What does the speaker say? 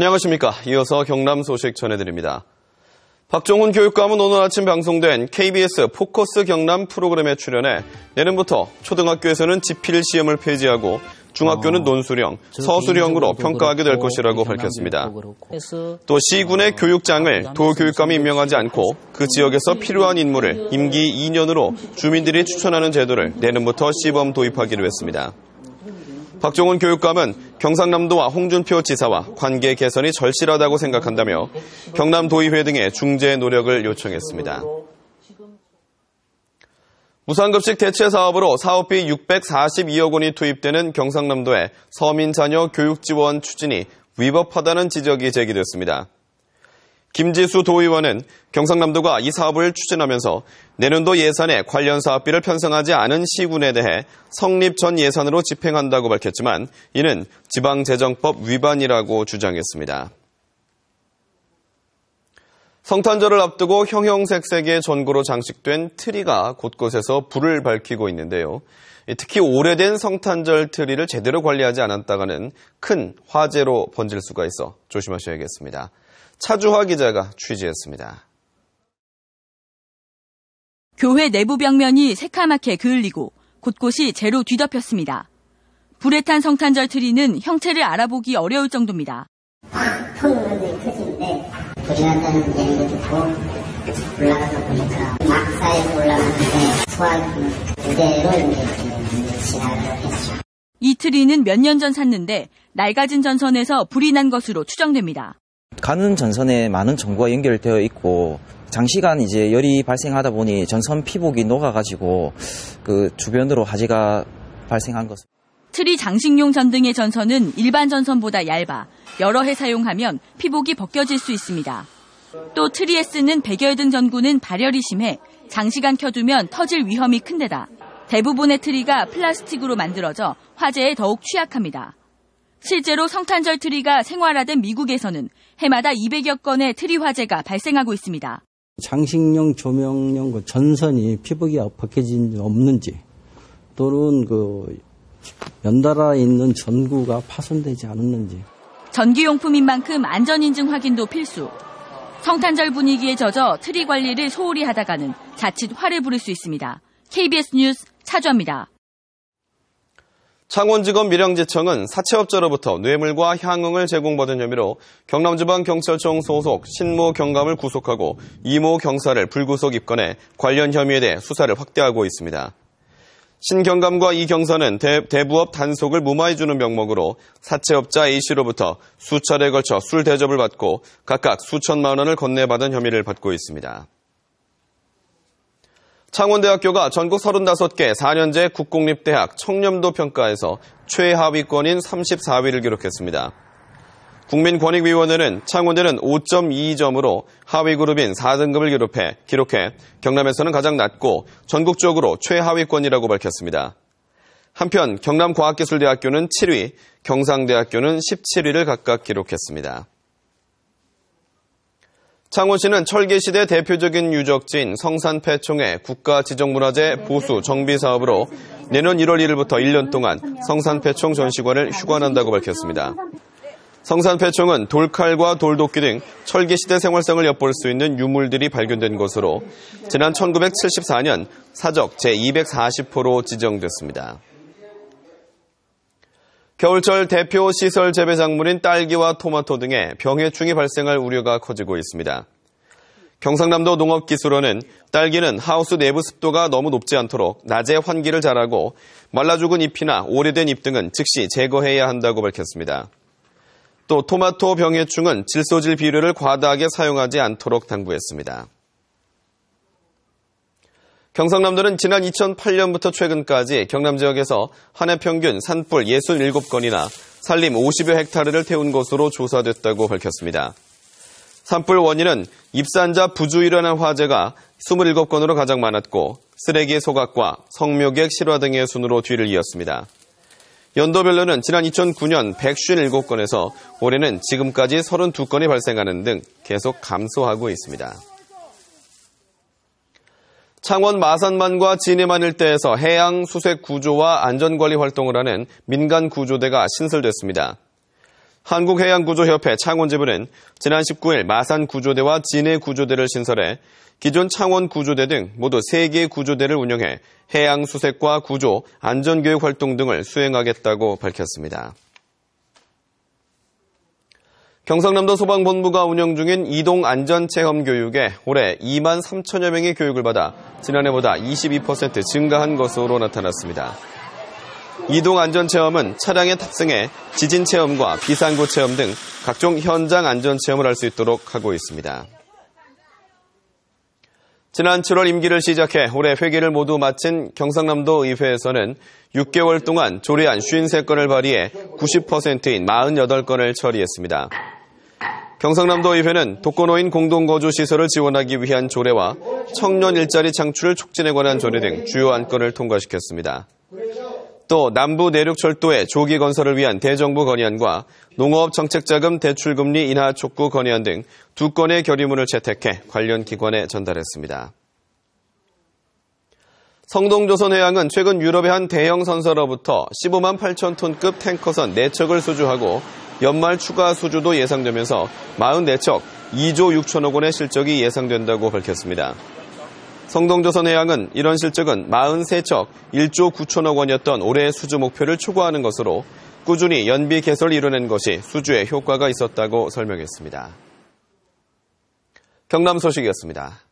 안녕하십니까. 이어서 경남 소식 전해드립니다. 박종훈 교육감은 오늘 아침 방송된 KBS 포커스 경남 프로그램에 출연해 내년부터 초등학교에서는 지필 시험을 폐지하고 중학교는 논술형, 서술형으로 평가하게 될 것이라고 밝혔습니다. 또 시군의 교육장을 도교육감이 임명하지 않고 그 지역에서 필요한 인물을 임기 2년으로 주민들이 추천하는 제도를 내년부터 시범 도입하기로 했습니다. 박종훈 교육감은 경상남도와 홍준표 지사와 관계 개선이 절실하다고 생각한다며 경남도의회 등의 중재 노력을 요청했습니다. 무상급식 대체 사업으로 사업비 642억 원이 투입되는 경상남도의 서민 자녀 교육 지원 추진이 위법하다는 지적이 제기됐습니다. 김지수 도의원은 경상남도가 이 사업을 추진하면서 내년도 예산에 관련 사업비를 편성하지 않은 시군에 대해 성립 전 예산으로 집행한다고 밝혔지만 이는 지방재정법 위반이라고 주장했습니다. 성탄절을 앞두고 형형색색의 전구로 장식된 트리가 곳곳에서 불을 밝히고 있는데요. 특히 오래된 성탄절 트리를 제대로 관리하지 않았다가는 큰 화재로 번질 수가 있어 조심하셔야겠습니다. 차주화 기자가 취재했습니다. 교회 내부 벽면이 새카맣게 그을리고 곳곳이 재로 뒤덮였습니다. 불에 탄 성탄절 트리는 형체를 알아보기 어려울 정도입니다. 터널이 터지는데 불이 났다는 얘기도 듣고 올라가서 보니까 막사에서 올라갔는데 소화기 그대로 이제 진화를 했죠. 이 트리는 몇 년 전 샀는데 낡아진 전선에서 불이 난 것으로 추정됩니다. 가는 전선에 많은 전구가 연결되어 있고 장시간 이제 열이 발생하다 보니 전선 피복이 녹아가지고 그 주변으로 화재가 발생한 것. 트리 장식용 전등의 전선은 일반 전선보다 얇아 여러 해 사용하면 피복이 벗겨질 수 있습니다. 또 트리에 쓰는 백열등 전구는 발열이 심해 장시간 켜두면 터질 위험이 큰 데다 대부분의 트리가 플라스틱으로 만들어져 화재에 더욱 취약합니다. 실제로 성탄절 트리가 생활화된 미국에서는 해마다 200여 건의 트리 화재가 발생하고 있습니다. 장식용, 조명용 전선이 피복이 벗겨진 지 없는지 또는 연달아 있는 전구가 파손되지 않았는지. 전기용품인 만큼 안전인증 확인도 필수. 성탄절 분위기에 젖어 트리 관리를 소홀히 하다가는 자칫 화를 부를 수 있습니다. KBS 뉴스 차주합니다. 창원지검 밀양지청은 사채업자로부터 뇌물과 향응을 제공받은 혐의로 경남지방경찰청 소속 신모 경감을 구속하고 이모 경사를 불구속 입건해 관련 혐의에 대해 수사를 확대하고 있습니다. 신 경감과 이 경사는 대부업 단속을 무마해 주는 명목으로 사채업자 A씨로부터 수차례에 걸쳐 술 대접을 받고 각각 수천만 원을 건네받은 혐의를 받고 있습니다. 창원대학교가 전국 35개 4년제 국공립대학 청렴도 평가에서 최하위권인 34위를 기록했습니다. 국민권익위원회는 창원대는 5.22점으로 하위 그룹인 4등급을 기록해 경남에서는 가장 낮고 전국적으로 최하위권이라고 밝혔습니다. 한편 경남과학기술대학교는 7위, 경상대학교는 17위를 각각 기록했습니다. 창원시는 철기시대 대표적인 유적지인 성산패총의 국가지정문화재 보수 정비 사업으로 내년 1월 1일부터 1년 동안 성산패총 전시관을 휴관한다고 밝혔습니다. 성산패총은 돌칼과 돌도끼 등 철기시대 생활성을 엿볼 수 있는 유물들이 발견된 것으로 지난 1974년 사적 제240호로 지정됐습니다. 겨울철 대표 시설 재배 작물인 딸기와 토마토 등의 병해충이 발생할 우려가 커지고 있습니다. 경상남도 농업기술원은 딸기는 하우스 내부 습도가 너무 높지 않도록 낮에 환기를 잘하고 말라 죽은 잎이나 오래된 잎 등은 즉시 제거해야 한다고 밝혔습니다. 또 토마토 병해충은 질소질 비료를 과다하게 사용하지 않도록 당부했습니다. 경상남도는 지난 2008년부터 최근까지 경남 지역에서 한 해 평균 산불 67건이나 산림 50여 헥타르를 태운 것으로 조사됐다고 밝혔습니다. 산불 원인은 입산자 부주로 일어난 화재가 27건으로 가장 많았고 쓰레기 소각과 성묘객 실화 등의 순으로 뒤를 이었습니다. 연도별로는 지난 2009년 157건에서 올해는 지금까지 32건이 발생하는 등 계속 감소하고 있습니다. 창원 마산만과 진해만 일대에서 해양 수색 구조와 안전관리 활동을 하는 민간 구조대가 신설됐습니다. 한국해양구조협회 창원지부는 지난 19일 마산구조대와 진해구조대를 신설해 기존 창원구조대 등 모두 3개의 구조대를 운영해 해양수색과 구조, 안전교육 활동 등을 수행하겠다고 밝혔습니다. 경상남도 소방본부가 운영 중인 이동안전체험교육에 올해 2만 3천여 명이 교육을 받아 지난해보다 22% 증가한 것으로 나타났습니다. 이동안전체험은 차량에 탑승해 지진체험과 비상구체험 등 각종 현장 안전체험을 할 수 있도록 하고 있습니다. 지난 7월 임기를 시작해 올해 회기를 모두 마친 경상남도 의회에서는 6개월 동안 조례안 53건을 발의해 90%인 48건을 처리했습니다. 경상남도 의회는 독거노인 공동거주시설을 지원하기 위한 조례와 청년 일자리 창출 촉진에 관한 조례 등 주요 안건을 통과시켰습니다. 또 남부 내륙철도의 조기 건설을 위한 대정부 건의안과 농업정책자금 대출금리 인하 촉구 건의안 등 2건의 결의문을 채택해 관련 기관에 전달했습니다. 성동조선해양은 최근 유럽의 한 대형 선사로부터 15만 8천 톤급 탱커선 4척을 수주하고 연말 추가 수주도 예상되면서 44척 2조 6천억 원의 실적이 예상된다고 밝혔습니다. 성동조선해양은 이런 실적은 43척 1조 9천억 원이었던 올해의 수주 목표를 초과하는 것으로 꾸준히 연비 개설을 이뤄낸 것이 수주에 효과가 있었다고 설명했습니다. 경남 소식이었습니다.